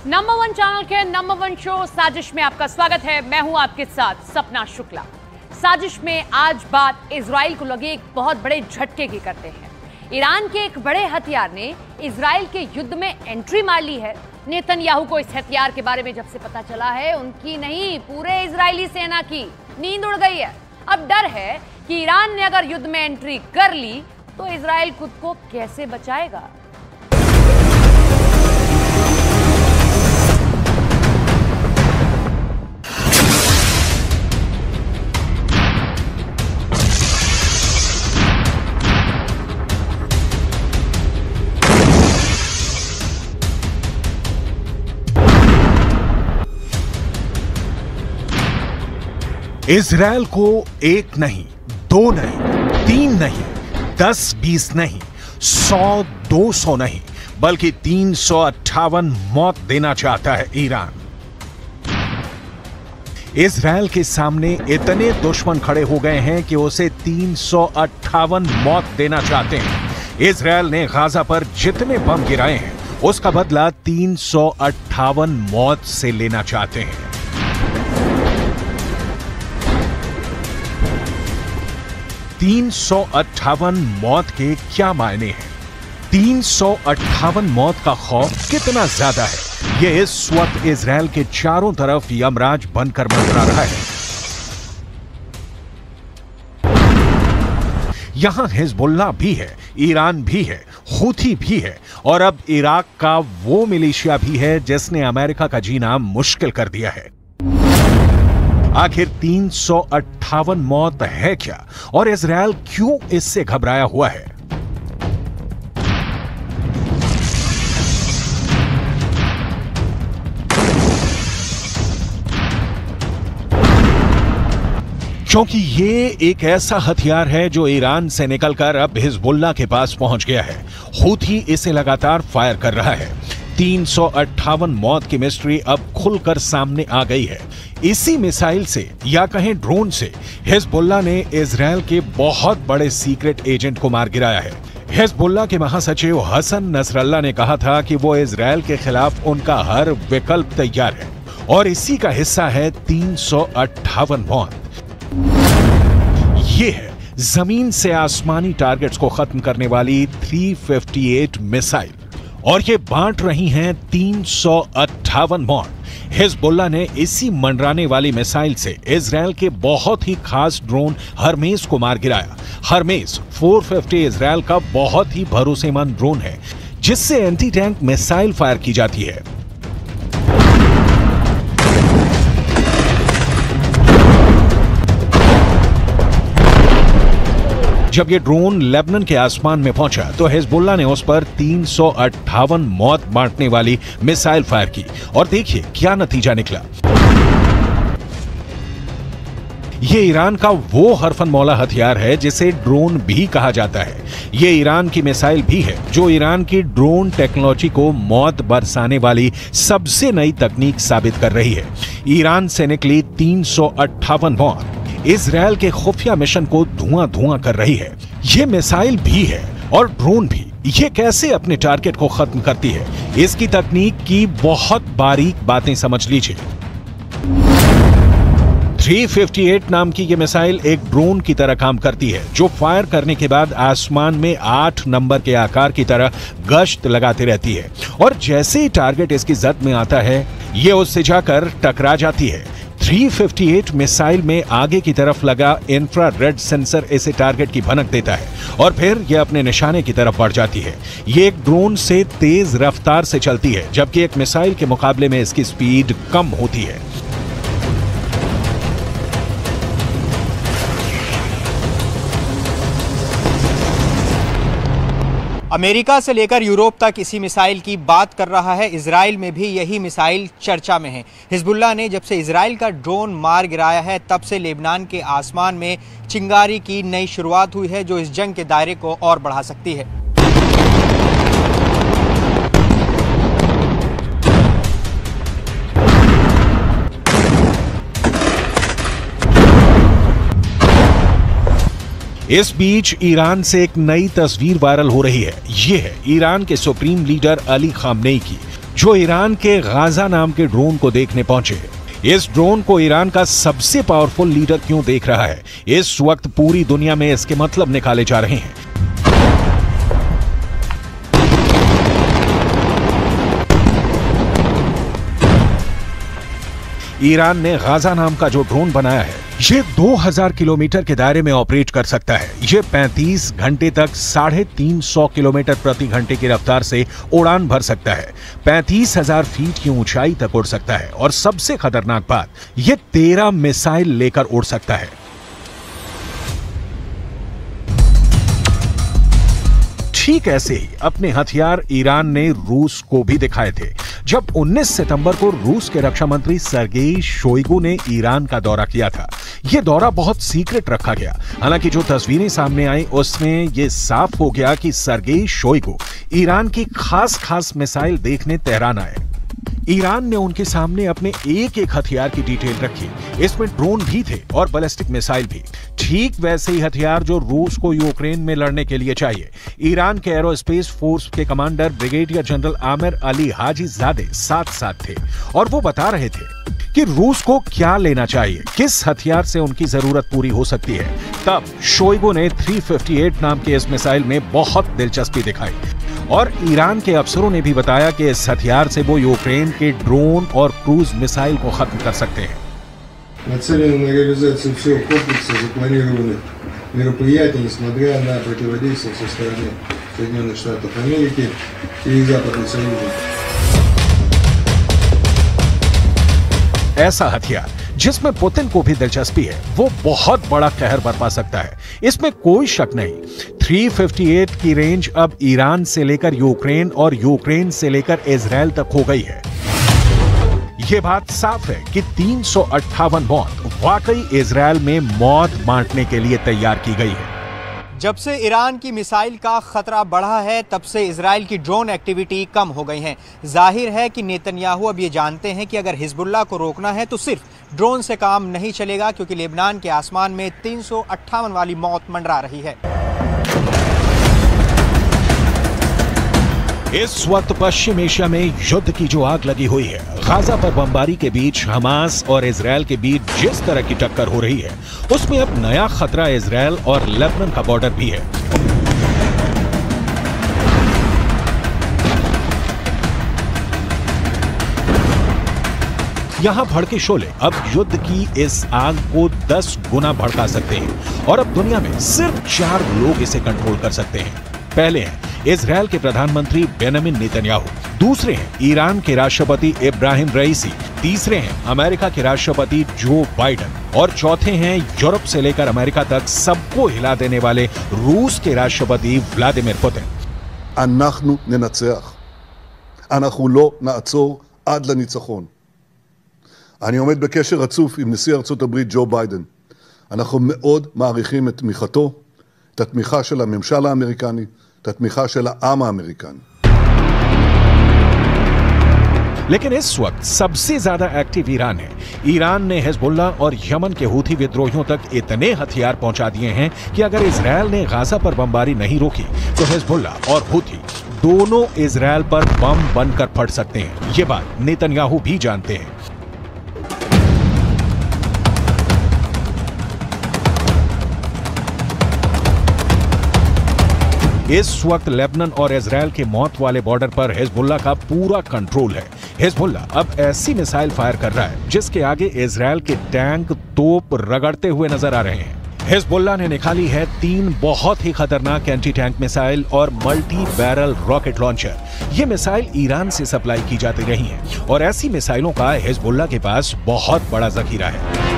Number 1 channel के number 1 show साजिश में आपका स्वागत है। मैं हूं आपके साथ सपना शुक्ला। साजिश में आज बात इजराइल को लगे एक बहुत बड़े झटके की करते हैं। ईरान के एक बड़े हथियार ने इजराइल के युद्ध में एंट्री मार ली है। नेतन्याहू को इस हथियार के बारे में जब से पता चला है, उनकी नहीं पूरे इजरायली सेना की नींद उड़ गई है। अब डर है कि ईरान ने अगर युद्ध में एंट्री कर ली तो इजराइल खुद को कैसे बचाएगा। इजराइल को एक नहीं, दो नहीं, तीन नहीं, 10-20 नहीं, 100-200 नहीं, बल्कि 358 मौत देना चाहता है ईरान। इजराइल के सामने इतने दुश्मन खड़े हो गए हैं कि उसे 358 मौत देना चाहते हैं। इजराइल ने गाजा पर जितने बम गिराए हैं, उसका बदला 358 मौत से लेना चाहते हैं। 358 मौत के क्या मायने हैं? 358 मौत का खौफ कितना ज्यादा है, यह इस वक्त इजराइल के चारों तरफ यमराज बनकर मंडरा रहा है। यहां हिजबुल्लाह भी है, ईरान भी है, हूथी भी है और अब इराक का वो मिलिशिया भी है जिसने अमेरिका का जीना मुश्किल कर दिया है। आखिर 358 मौत है क्या और इजराइल क्यों इससे घबराया हुआ है? क्योंकि ये एक ऐसा हथियार है जो ईरान से निकलकर अब हिजबुल्लाह के पास पहुंच गया है। हूथी इसे लगातार फायर कर रहा है। 358 मौत की मिस्ट्री अब खुलकर सामने आ गई है। इसी मिसाइल से या कहें ड्रोन से हिजबुल्लाह ने इजराइल के बहुत बड़े सीक्रेट एजेंट को मार गिराया है। हिजबुल्लाह के महासचिव हसन नसरल्लाह ने कहा था कि वो इजराइल के खिलाफ उनका हर विकल्प तैयार है और इसी का हिस्सा है 358 मौत। ये है जमीन से आसमानी टारगेट्स को खत्म करने वाली 358 मिसाइल और ये बांट रही हैं 358 मौत। हिजबुल्लाह ने इसी मंडराने वाली मिसाइल से इजराइल के बहुत ही खास ड्रोन हरमेस को मार गिराया। हरमेस 450 इजराइल का बहुत ही भरोसेमंद ड्रोन है जिससे एंटी टैंक मिसाइल फायर की जाती है। जब ये ड्रोन लेबनान के आसमान में पहुंचा तो हिजबुल्लाह ने उस पर 358 मौत बांटने वाली मिसाइल फायर की और देखिए क्या नतीजा निकला। ये ईरान का वो हरफन मौला हथियार है जिसे ड्रोन भी कहा जाता है। ये ईरान की मिसाइल भी है जो ईरान की ड्रोन टेक्नोलॉजी को मौत बरसाने वाली सबसे नई तकनीक साबित कर रही है। ईरान से निकली 358 मौत इजराइल के खुफिया मिशन को धुआं धुआं कर रही है। ये मिसाइल भी है और ड्रोन भी। ये कैसे अपने टारगेट को खत्म करती है, इसकी तकनीक की बहुत बारीक बातें समझ लीजिए। 358 नाम की ये मिसाइल एक ड्रोन की तरह काम करती है जो फायर करने के बाद आसमान में 8 नंबर के आकार की तरह गश्त लगाती रहती है और जैसे ही टारगेट इसकी जद में आता है ये उससे जाकर टकरा जाती है। 358 मिसाइल में आगे की तरफ लगा इंफ्रारेड सेंसर इसे टारगेट की भनक देता है और फिर यह अपने निशाने की तरफ बढ़ जाती है। ये एक ड्रोन से तेज रफ्तार से चलती है जबकि एक मिसाइल के मुकाबले में इसकी स्पीड कम होती है। अमेरिका से लेकर यूरोप तक इसी मिसाइल की बात कर रहा है। इजराइल में भी यही मिसाइल चर्चा में है। हिजबुल्लाह ने जब से इजराइल का ड्रोन मार गिराया है तब से लेबनान के आसमान में चिंगारी की नई शुरुआत हुई है जो इस जंग के दायरे को और बढ़ा सकती है। इस बीच ईरान से एक नई तस्वीर वायरल हो रही है। ये है ईरान के सुप्रीम लीडर अली खामनेई की। जो ईरान के गाजा नाम के ड्रोन को देखने पहुंचे। इस ड्रोन को ईरान का सबसे पावरफुल लीडर क्यों देख रहा है, इस वक्त पूरी दुनिया में इसके मतलब निकाले जा रहे हैं। ईरान ने गाजा नाम का जो ड्रोन बनाया है, ये 2000 किलोमीटर के दायरे में ऑपरेट कर सकता है। ये 35 घंटे तक 350 किलोमीटर प्रति घंटे की रफ्तार से उड़ान भर सकता है, 35,000 फीट की ऊंचाई तक उड़ सकता है और सबसे खतरनाक बात, ये 13 मिसाइल लेकर उड़ सकता है। ठीक ऐसे ही अपने हथियार ईरान ने रूस को भी दिखाए थे। जब 19 सितंबर को रूस के रक्षा मंत्री सर्गेई शोइगु ने ईरान का दौरा किया था। यह दौरा बहुत सीक्रेट रखा गया। हालांकि जो तस्वीरें सामने आई उसमें यह साफ हो गया कि सर्गेई शोइगु ईरान की खास मिसाइल देखने तेहरान आए। ईरान ने उनके सामने अपने एक एक हथियार की डिटेल रखी। इसमें ड्रोन भी थे और बैलिस्टिक मिसाइल भी, ठीक वैसे ही हथियार जो रूस को यूक्रेन में लड़ने के लिए चाहिए। ईरान के एरोस्पेस फोर्स के commander brigadier general Amir Ali Hajizadeh साथ थे और वो बता रहे थे कि रूस को क्या लेना चाहिए, किस हथियार से उनकी जरूरत पूरी हो सकती है। तब शोइगु ने 358 नाम के इस मिसाइल में बहुत दिलचस्पी दिखाई और ईरान के अफसरों ने भी बताया कि इस हथियार से वो यूक्रेन के ड्रोन और क्रूज मिसाइल को खत्म कर सकते हैं। Нацелена на реализацию всего комплекса запланированных мероприятий, несмотря на противодействие со стороны Соединенных Штатов Америки и Западного Союза. ऐसा हथियार जिसमें पुतिन को भी दिलचस्पी है, वो बहुत बड़ा कहर बरपा सकता है, इसमें कोई शक नहीं। 358 की रेंज अब ईरान से लेकर यूक्रेन और यूक्रेन से लेकर इजराइल तक हो गई है। यह बात साफ है कि 358 मौत वाकई इजराइल में मौत बांटने के लिए तैयार की गई है। जब से ईरान की मिसाइल का खतरा बढ़ा है, तब से इजराइल की ड्रोन एक्टिविटी कम हो गई है। जाहिर है कि नेतन्याहू अब ये जानते हैं कि अगर हिजबुल्लाह को रोकना है तो सिर्फ ड्रोन से काम नहीं चलेगा, क्योंकि लेबनान के आसमान में 358 वाली मौत मंडरा रही है। इस वक्त पश्चिम एशिया में युद्ध की जो आग लगी हुई है, गाजा पर बमबारी के बीच हमास और इजराइल के बीच जिस तरह की टक्कर हो रही है, उसमें अब नया खतरा इजराइल और लेबनान का बॉर्डर भी है। यहां भड़के शोले अब युद्ध की इस आग को 10 गुना भड़का सकते हैं और अब दुनिया में सिर्फ 4 लोग इसे कंट्रोल कर सकते हैं। पहले हैं इजराइल के प्रधानमंत्री बेंजामिन नेतन्याहू, दूसरे हैं ईरान के राष्ट्रपति इब्राहिम रईसी, तीसरे हैं अमेरिका के राष्ट्रपति जो बाइडेन और चौथे हैं यूरोप से लेकर अमेरिका तक सबको हिला देने वाले रूस के राष्ट्रपति व्लादिमीर पुतिन। אנחנו ננצח. אנחנו לא נעצור עד לניצחון. אני עומד בקשר רצוף עם נשיא ארצות הברית ג'ו ביידן. אנחנו מאוד מעריכים את תמיכתו, את התמיכה של הממשל האמריקני, את התמיכה של העם האמריקני. लेकिन इस वक्त सबसे ज्यादा एक्टिव ईरान है। ईरान ने हिजबुल्लाह और यमन के हूथी विद्रोहियों तक इतने हथियार पहुंचा दिए हैं कि अगर इजराइल ने गाजा पर बमबारी नहीं रोकी तो हिजबुल्लाह और हूथी दोनों इजराइल पर बम बनकर फट सकते हैं। ये बात नेतन्याहू भी जानते हैं। इस वक्त लेबनान और इजराइल के मौत वाले बॉर्डर पर हिजबुल्लाह का पूरा कंट्रोल है। हिजबुल्लाह अब ऐसी मिसाइल फायर कर रहा है जिसके आगे इजराइल के टैंक तोप रगड़ते हुए नजर आ रहे हैं। हिजबुल्लाह ने निकाली है 3 बहुत ही खतरनाक एंटी टैंक मिसाइल और मल्टी बैरल रॉकेट लॉन्चर। ये मिसाइल ईरान से सप्लाई की जाती रही हैं और ऐसी मिसाइलों का हिजबुल्लाह के पास बहुत बड़ा जखीरा है।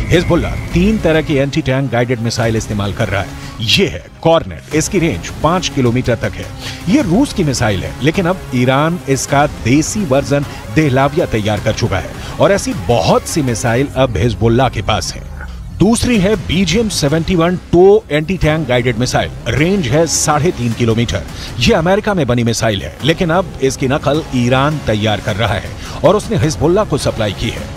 हिजबुल्लाह 3 तरह की एंटी टैंक गाइडेड मिसाइल इस्तेमाल कर रहा है। ये है कॉर्नेट, इसकी रेंज 5 किलोमीटर तक है। ये रूस की मिसाइल है, लेकिन अब ईरान इसका देसी वर्जन देहलाविया तैयार कर चुका है और ऐसी बहुत सी मिसाइल अब हिजबुल्लाह के पास है। दूसरी है BGM-71 tow anti tank guided missile, range है 3.5 किलोमीटर। ये अमेरिका में बनी मिसाइल है, लेकिन अब इसकी नकल ईरान तैयार कर रहा है और उसने हिजबुल्लाह को सप्लाई की है।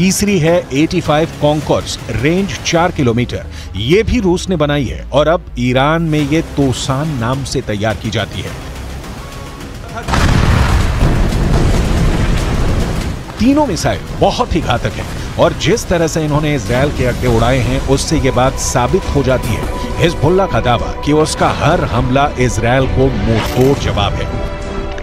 तीसरी है 85 कॉन्कॉर्ड्स, रेंज 4 किलोमीटर। ये भी रूस ने बनाई है और अब ईरान में ये तोसान नाम से तैयार की जाती है। तीनों मिसाइल बहुत ही घातक हैं और जिस तरह से इन्होंने इजरायल के अड्डे उड़ाए हैं उससे ये बात साबित हो जाती है हिजबुल्लाह का दावा कि उसका हर हमला इजरायल को मुंहतोड़ जवाब है।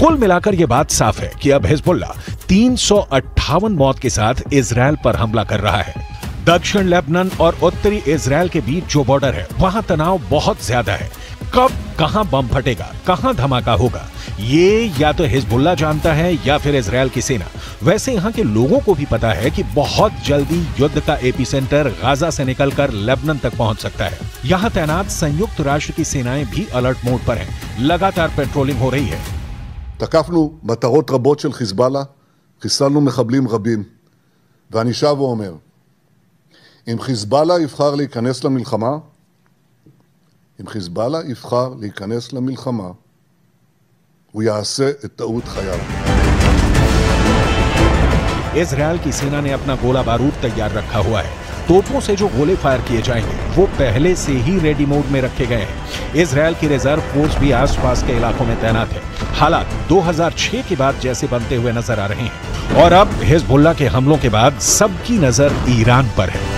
कुल मिलाकर यह बात साफ है कि अब हिजबुल्लाह 358 मौत के साथ इजरायल पर हमला कर रहा है। दक्षिण लेबनान और उत्तरी इजरायल के बीच जो बॉर्डर है वहां तनाव बहुत ज्यादा है। कब कहां बम फटेगा, कहां धमाका होगा, ये या तो हिजबुल्लाह जानता है या फिर इजरायल की सेना। वैसे यहां के लोगों को भी पता है कि बहुत जल्दी युद्ध का एपिसेंटर गाजा से निकलकर लेबनान तक पहुंच सकता है। यहां तैनात संयुक्त राष्ट्र की सेनाएं भी अलर्ट मोड पर हैं। लगातार पेट्रोलिंग हो रही है। תקפנו מטרות רבות של חיזבאללה, חיסלנו מחבלים רבים, ואני שב ואומר, אם חיזבאללה יבחר להיכנס למלחמה, הוא יעשה את טעות חייו. इजरायल की सेना ने अपना गोला बारूद तैयार रखा हुआ है। तोपों से जो गोले फायर किए जाएंगे वो पहले से ही रेडी मोड में रखे गए हैं। इजरायल की रिजर्व फोर्स भी आसपास के इलाकों में तैनात है। हालात 2006 के बाद जैसे बनते हुए नजर आ रहे हैं और अब हिजबुल्लाह के हमलों के बाद सबकी नजर ईरान पर है।